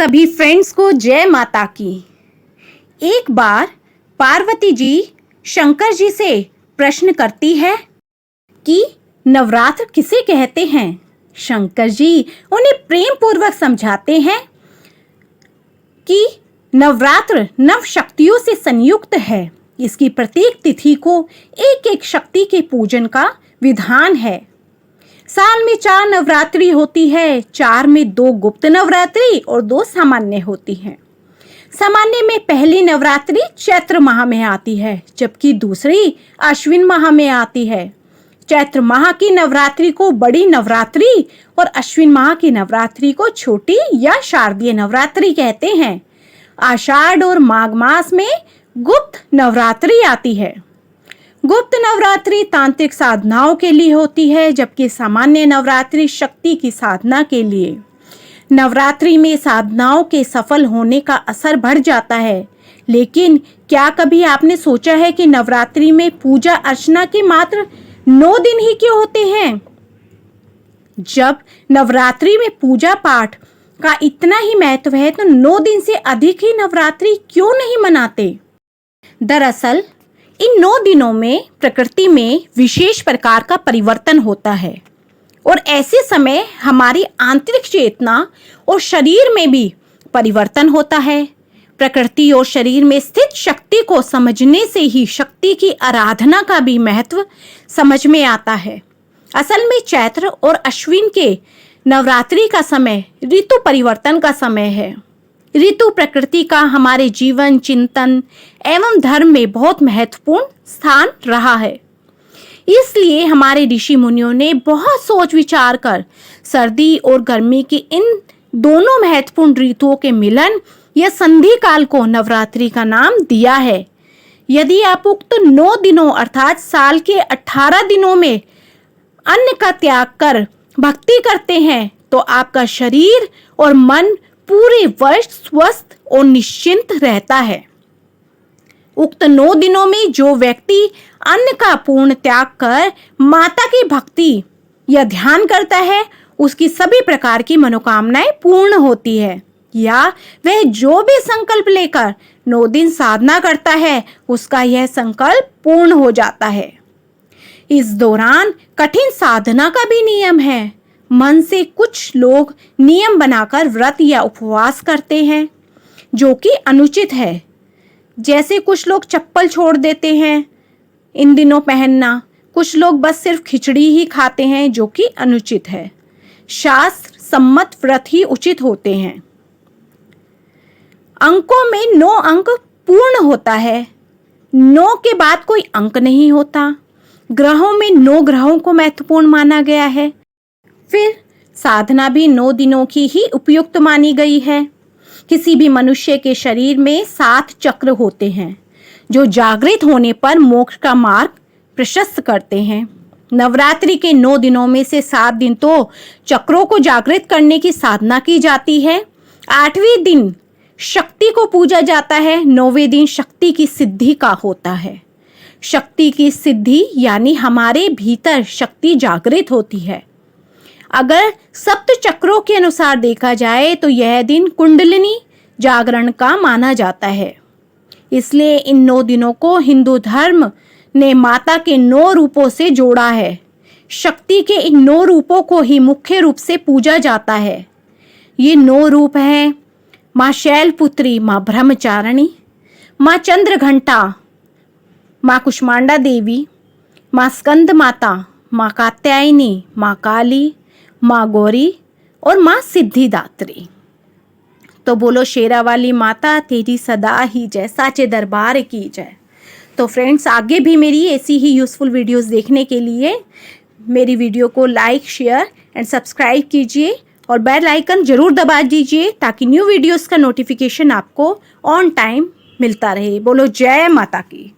सभी फ्रेंड्स को जय माता की। एक बार पार्वती जी शंकर जी से प्रश्न करती है कि नवरात्र किसे कहते हैं। शंकर जी उन्हें प्रेम पूर्वक समझाते हैं कि नवरात्र नव शक्तियों से संयुक्त है। इसकी प्रत्येक तिथि को एक एक शक्ति के पूजन का विधान है। साल में 4 नवरात्रि होती है। 4 में 2 गुप्त नवरात्रि और 2 सामान्य होती हैं। सामान्य में पहली नवरात्रि चैत्र माह में आती है, जबकि दूसरी आश्विन माह में आती है। चैत्र माह की नवरात्रि को बड़ी नवरात्रि और अश्विन माह की नवरात्रि को छोटी या शारदीय नवरात्रि कहते हैं। आषाढ़ और माघ मास में गुप्त नवरात्रि आती है। गुप्त नवरात्रि तांत्रिक साधनाओं के लिए होती है, जबकि सामान्य नवरात्रि शक्ति की साधना के लिए। नवरात्रि में साधनाओं के सफल होने का असर बढ़ जाता है। लेकिन क्या कभी आपने सोचा है कि नवरात्रि में पूजा अर्चना के मात्र 9 दिन ही क्यों होते हैं? जब नवरात्रि में पूजा पाठ का इतना ही महत्व है तो 9 दिन से अधिक ही नवरात्रि क्यों नहीं मनाते? दरअसल इन 9 दिनों में प्रकृति में विशेष प्रकार का परिवर्तन होता है और ऐसे समय हमारी आंतरिक चेतना और शरीर में भी परिवर्तन होता है। प्रकृति और शरीर में स्थित शक्ति को समझने से ही शक्ति की आराधना का भी महत्व समझ में आता है। असल में चैत्र और अश्विन के नवरात्रि का समय ऋतु परिवर्तन का समय है। ऋतु प्रकृति का हमारे जीवन, चिंतन एवं धर्म में बहुत महत्वपूर्ण स्थान रहा है। इसलिए हमारे ऋषि मुनियों ने बहुत सोच विचार कर सर्दी और गर्मी की इन दोनों महत्वपूर्ण ऋतुओं के मिलन या संधि काल को नवरात्रि का नाम दिया है। यदि आप उक्त 9 दिनों अर्थात साल के 18 दिनों में अन्न का त्याग कर भक्ति करते हैं तो आपका शरीर और मन पूरे वर्ष स्वस्थ और निश्चिंत रहता है। उक्त 9 दिनों में जो व्यक्ति अन्न का पूर्ण त्याग कर माता की भक्ति या ध्यान करता है, उसकी सभी प्रकार की मनोकामनाएं पूर्ण होती है। या वह जो भी संकल्प लेकर 9 दिन साधना करता है, उसका यह संकल्प पूर्ण हो जाता है। इस दौरान कठिन साधना का भी नियम है। मन से कुछ लोग नियम बनाकर व्रत या उपवास करते हैं, जो कि अनुचित है। जैसे कुछ लोग चप्पल छोड़ देते हैं इन दिनों पहनना, कुछ लोग बस सिर्फ खिचड़ी ही खाते हैं, जो कि अनुचित है। शास्त्र सम्मत व्रत ही उचित होते हैं। अंकों में 9 अंक पूर्ण होता है। 9 के बाद कोई अंक नहीं होता। ग्रहों में 9 ग्रहों को महत्वपूर्ण माना गया है। फिर साधना भी 9 दिनों की ही उपयुक्त मानी गई है। किसी भी मनुष्य के शरीर में 7 चक्र होते हैं, जो जागृत होने पर मोक्ष का मार्ग प्रशस्त करते हैं। नवरात्रि के 9 दिनों में से 7 दिन तो चक्रों को जागृत करने की साधना की जाती है। 8वें दिन शक्ति को पूजा जाता है। 9वें दिन शक्ति की सिद्धि का होता है। शक्ति की सिद्धि यानी हमारे भीतर शक्ति जागृत होती है। अगर सप्त चक्रों के अनुसार देखा जाए तो यह दिन कुंडलिनी जागरण का माना जाता है। इसलिए इन 9 दिनों को हिंदू धर्म ने माता के 9 रूपों से जोड़ा है। शक्ति के इन 9 रूपों को ही मुख्य रूप से पूजा जाता है। ये 9 रूप हैं: माँ शैलपुत्री, माँ ब्रह्मचारिणी, माँ चंद्रघंटा, माँ कुष्मांडा देवी, माँ स्कंद माता, माँ कात्यायनी, माँ काली, माँ गौरी और माँ सिद्धिदात्री। तो बोलो शेरा वाली माता तेरी सदा ही जय, साचे दरबार की जय। तो फ्रेंड्स, आगे भी मेरी ऐसी ही यूज़फुल वीडियोस देखने के लिए मेरी वीडियो को लाइक, शेयर एंड सब्सक्राइब कीजिए और बेल आइकन ज़रूर दबा दीजिए, ताकि न्यू वीडियोस का नोटिफिकेशन आपको ऑन टाइम मिलता रहे। बोलो जय माता की।